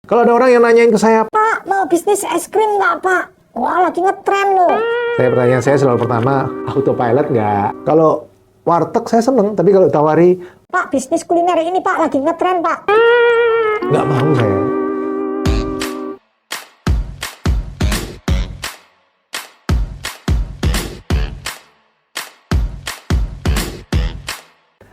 Kalau ada orang yang nanyain ke saya, Pak, mau bisnis es krim nggak, Pak? Wah, lagi ngetren loh. pertanyaan saya selalu pertama, autopilot nggak? Kalau warteg saya seneng, tapi kalau tawari, Pak, bisnis kuliner ini, Pak, lagi ngetren, Pak. nggak mau saya.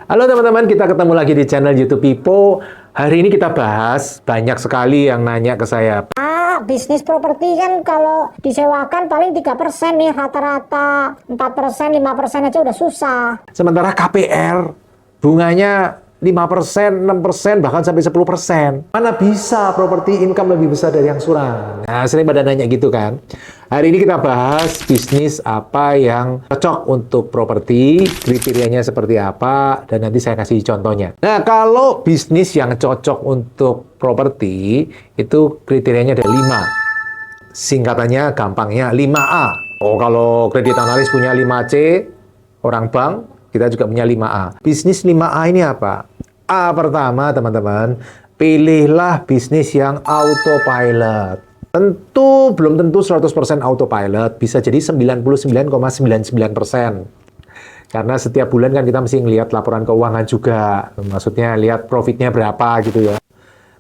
Halo teman-teman, kita ketemu lagi di channel YouTube Pipo. Hari ini kita bahas, banyak sekali yang nanya ke saya. Pak, bisnis properti kan kalau disewakan paling 3% nih rata-rata. 4%, 5% aja udah susah. Sementara KPR, bunganya 5%, 6%, bahkan sampai 10%. Mana bisa properti income lebih besar dari angsuran? Nah, sering pada nanya gitu kan. Hari ini kita bahas bisnis apa yang cocok untuk properti, kriterianya seperti apa, dan nanti saya kasih contohnya. Nah, kalau bisnis yang cocok untuk properti, itu kriterianya ada 5. Singkatannya, gampangnya 5A. Oh, kalau kredit analis punya 5C, orang bank, kita juga punya 5A. Bisnis 5A ini apa? A pertama, teman-teman, pilihlah bisnis yang autopilot. Belum tentu 100% autopilot, bisa jadi 99,99%. Karena setiap bulan kan kita mesti ngelihat laporan keuangan juga. Maksudnya lihat profitnya berapa gitu ya.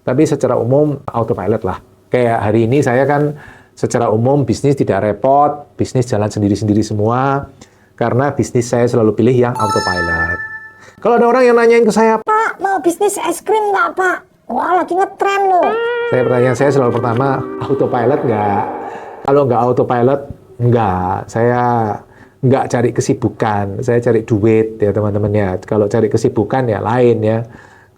Tapi secara umum autopilot lah. Kayak hari ini saya kan secara umum bisnis tidak repot, bisnis jalan sendiri-sendiri semua. Karena bisnis saya selalu pilih yang autopilot. Kalau ada orang yang nanyain ke saya, Pak, mau bisnis es krim nggak, Pak? Wah, lagi ngetren loh. pertanyaan saya selalu pertama, autopilot nggak? Kalau nggak autopilot, nggak. Saya nggak cari kesibukan, saya cari duit ya teman-teman ya. Kalau cari kesibukan ya lain ya.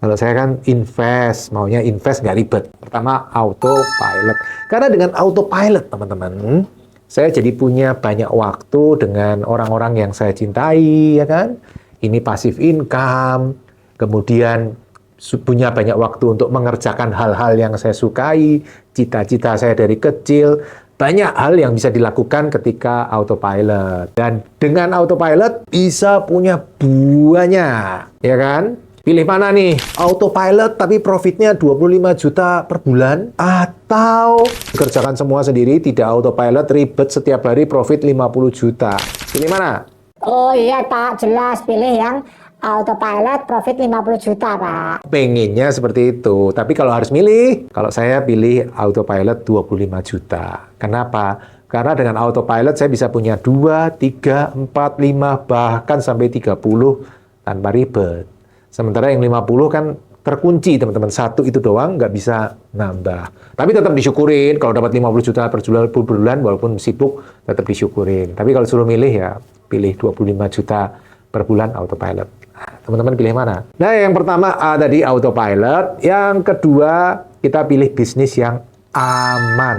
Kalau saya kan invest, maunya invest nggak ribet. Pertama, autopilot. Karena dengan autopilot, teman-teman, saya jadi punya banyak waktu dengan orang-orang yang saya cintai, ya kan? Ini passive income, kemudian punya banyak waktu untuk mengerjakan hal-hal yang saya sukai, cita-cita saya dari kecil, banyak hal yang bisa dilakukan ketika autopilot. Dan dengan autopilot bisa punya banyak, ya kan? Pilih mana nih? Autopilot tapi profitnya 25 juta per bulan? Atau kerjakan semua sendiri, tidak autopilot, ribet setiap hari profit 50 juta. Pilih mana? Oh iya, Pak, jelas pilih yang autopilot profit 50 juta, Pak. Pengennya seperti itu. Tapi kalau harus milih, kalau saya pilih autopilot 25 juta. Kenapa? Karena dengan autopilot saya bisa punya 2, 3, 4, 5, bahkan sampai 30 tanpa ribet. Sementara yang 50 kan terkunci, teman-teman. Satu itu doang, nggak bisa nambah. Tapi tetap disyukurin. Kalau dapat 50 juta per bulan, walaupun sibuk, tetap disyukurin. Tapi kalau suruh milih ya, pilih 25 juta per bulan autopilot. Teman-teman pilih mana? Nah, yang pertama A tadi autopilot. Yang kedua, kita pilih bisnis yang aman.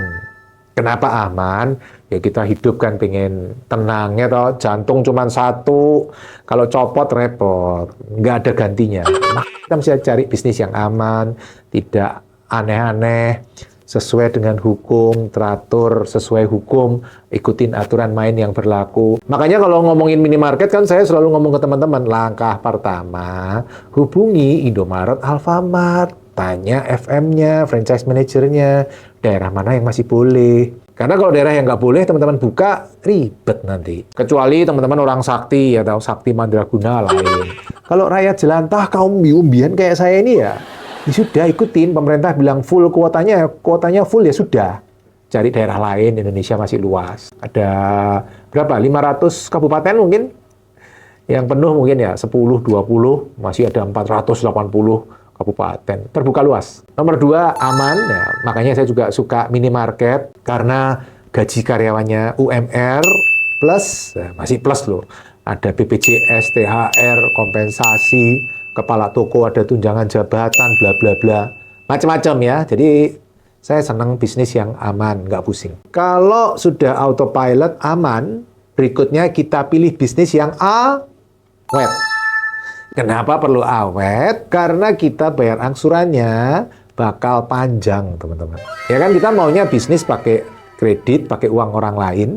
Kenapa aman? Ya kita hidup kan pengen tenang ya toh. Jantung cuma satu, kalau copot repot, nggak ada gantinya. Nah, kita mesti cari bisnis yang aman, tidak aneh-aneh, sesuai dengan hukum, teratur sesuai hukum, ikutin aturan main yang berlaku. Makanya kalau ngomongin minimarket kan saya selalu ngomong ke teman-teman, langkah pertama, hubungi Indomaret, Alfamart, tanya FM-nya, franchise manajernya, daerah mana yang masih boleh. Karena kalau daerah yang nggak boleh, teman-teman buka, ribet nanti. Kecuali teman-teman orang sakti, atau sakti mandraguna lain. Kalau rakyat jelantah, kaum umbi-umbian kayak saya ini ya sudah ikutin, pemerintah bilang full kuotanya full ya sudah. Cari daerah lain, Indonesia masih luas. Ada berapa? 500 kabupaten mungkin? Yang penuh mungkin ya 10, 20, masih ada 480 kabupaten. Terbuka luas. Nomor 2, aman. Ya, makanya saya juga suka minimarket, karena gaji karyawannya UMR plus, ya, masih plus loh. Ada BPJS, THR, kompensasi, kepala toko ada tunjangan jabatan, bla bla bla, macam-macam ya. Jadi saya senang bisnis yang aman, nggak pusing. Kalau sudah autopilot aman, berikutnya kita pilih bisnis yang awet. Kenapa perlu awet? Karena kita bayar angsurannya bakal panjang, teman-teman. Ya kan kita maunya bisnis pakai kredit, pakai uang orang lain,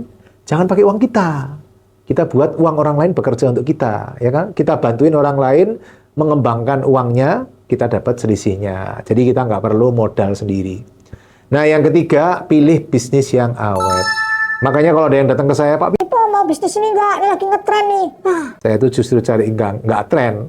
jangan pakai uang kita. Kita buat uang orang lain bekerja untuk kita, ya kan? Kita bantuin orang lain mengembangkan uangnya, kita dapat selisihnya. Jadi kita nggak perlu modal sendiri. Nah, yang ketiga, pilih bisnis yang awet. Makanya kalau ada yang datang ke saya, Pak, Ipo mau bisnis ini enggak? Ini lagi ngetren nih. saya itu justru cari nggak tren.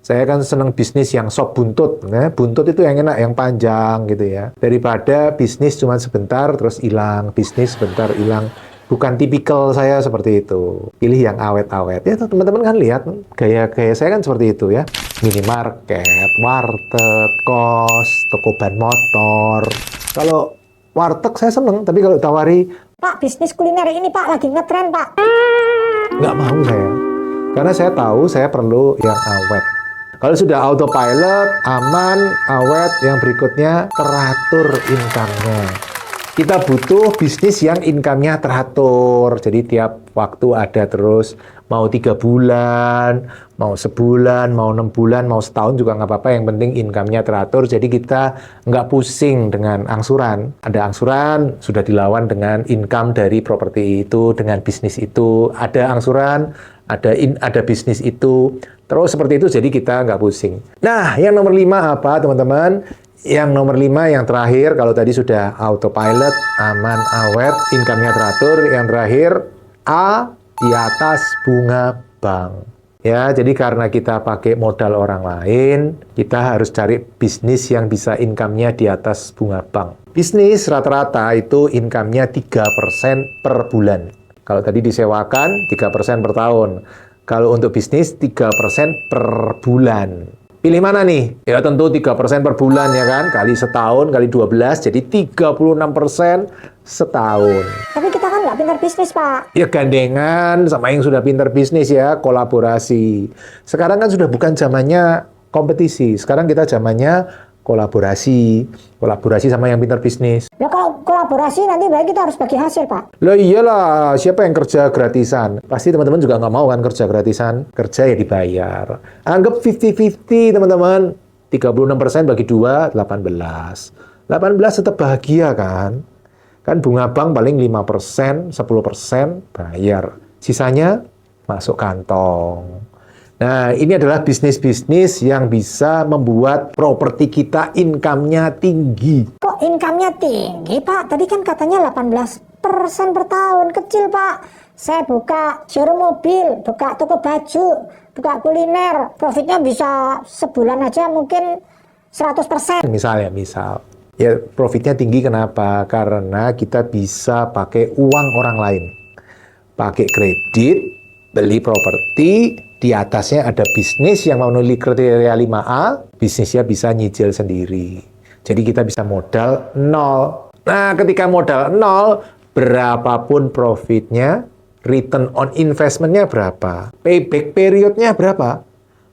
Saya kan senang bisnis yang sop buntut. Nah, buntut itu yang enak, yang panjang gitu ya. Daripada bisnis cuma sebentar terus hilang, bisnis sebentar hilang. Bukan tipikal saya seperti itu. Pilih yang awet-awet. Ya teman-teman kan lihat, gaya-gaya saya kan seperti itu ya. Minimarket, warteg, kos, toko ban motor. Kalau warteg saya seneng, tapi kalau tawari, Pak, bisnis kuliner ini Pak lagi ngetren Pak. nggak mau saya. Karena saya tahu saya perlu yang awet. Kalau sudah autopilot, aman, awet, yang berikutnya teratur income-nya. Kita butuh bisnis yang income-nya teratur. Jadi tiap waktu ada terus. Mau 3 bulan, mau sebulan, mau 6 bulan, mau setahun juga nggak apa-apa. Yang penting income-nya teratur. Jadi kita nggak pusing dengan angsuran. Ada angsuran, sudah dilawan dengan income dari properti itu, dengan bisnis itu. Ada angsuran, ada bisnis itu. Terus seperti itu, jadi kita nggak pusing. Nah, yang nomor 5 apa teman-teman? Yang nomor 5 yang terakhir, kalau tadi sudah autopilot, aman, awet, income-nya teratur. Yang terakhir, A, di atas bunga bank. Ya, jadi karena kita pakai modal orang lain, kita harus cari bisnis yang bisa income-nya di atas bunga bank. Bisnis rata-rata itu income-nya 3% per bulan. Kalau tadi disewakan, 3% per tahun. Kalau untuk bisnis, 3% per bulan. Pilih mana nih? Ya tentu 3% per bulan ya kan? Kali setahun, kali 12, jadi 36% setahun. Tapi kita kan nggak pintar bisnis Pak. Ya gandengan sama yang sudah pintar bisnis ya, kolaborasi. Sekarang kan sudah bukan zamannya kompetisi. Sekarang kita zamannya kolaborasi. Kolaborasi sama yang pintar bisnis. Ya kalau kolaborasi nanti berarti kita harus bagi hasil Pak. Lah iyalah, siapa yang kerja gratisan? Pasti teman-teman juga nggak mau kan kerja gratisan. Kerja ya dibayar. Anggap 50-50 teman-teman. 36% bagi 2, 18. 18 tetap bahagia kan? Kan bunga bank paling 5%, 10% bayar. Sisanya masuk kantong. Nah, ini adalah bisnis-bisnis yang bisa membuat properti kita income-nya tinggi. Kok income-nya tinggi Pak? Tadi kan katanya 18% per tahun. Kecil Pak. Saya buka showroom mobil, buka toko baju, buka kuliner. Profitnya bisa sebulan aja mungkin 100%. Misal. Ya, profitnya tinggi kenapa? Karena kita bisa pakai uang orang lain. Pakai kredit, beli properti, di atasnya ada bisnis yang memenuhi kriteria 5A, bisnisnya bisa nyicil sendiri. Jadi kita bisa modal 0. Nah, ketika modal 0, berapapun profitnya, return on investment-nya berapa? Payback period-nya berapa?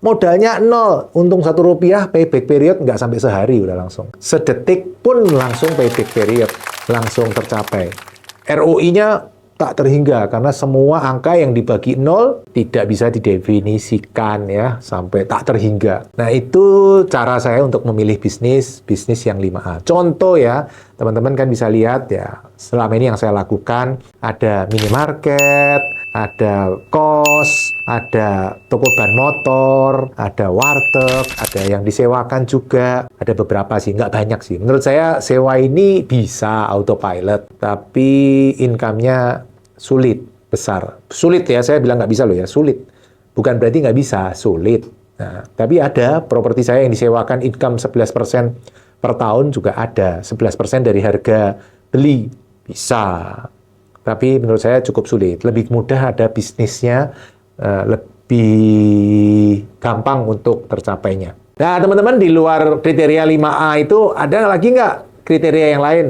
Modalnya 0, untung Rp1, payback period nggak sampai sehari udah langsung. Sedetik pun langsung payback period, langsung tercapai. ROI-nya tak terhingga karena semua angka yang dibagi 0 tidak bisa didefinisikan ya sampai tak terhingga. Nah, itu cara saya untuk memilih bisnis yang 5A. Contoh ya, teman-teman kan bisa lihat ya, selama ini yang saya lakukan ada minimarket, ada kos, ada toko ban motor, ada warteg, ada yang disewakan juga, ada beberapa sih, nggak banyak sih. Menurut saya sewa ini bisa autopilot, tapi income-nya sulit, besar. Sulit ya, saya bilang nggak bisa loh ya, sulit. Bukan berarti nggak bisa, sulit. Nah, tapi ada properti saya yang disewakan income 11% per tahun juga ada. 11% dari harga beli, bisa. Tapi menurut saya cukup sulit. Lebih mudah ada bisnisnya, lebih gampang untuk tercapainya. Nah, teman-teman di luar kriteria 5A itu ada lagi nggak kriteria yang lain?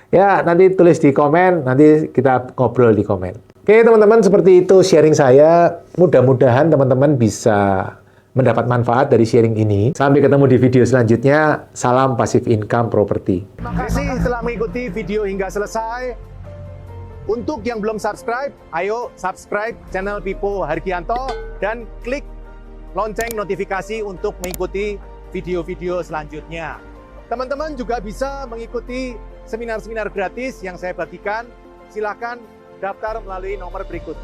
Ya, nanti tulis di komen, nanti kita ngobrol di komen. Oke, teman-teman, seperti itu sharing saya. Mudah-mudahan teman-teman bisa mendapat manfaat dari sharing ini. Sampai ketemu di video selanjutnya. Salam Passive Income Property. Terima kasih telah mengikuti video hingga selesai. Untuk yang belum subscribe, ayo subscribe channel Pipo Hargianto dan klik lonceng notifikasi untuk mengikuti video-video selanjutnya. Teman-teman juga bisa mengikuti seminar-seminar gratis yang saya bagikan. Silakan daftar melalui nomor berikut.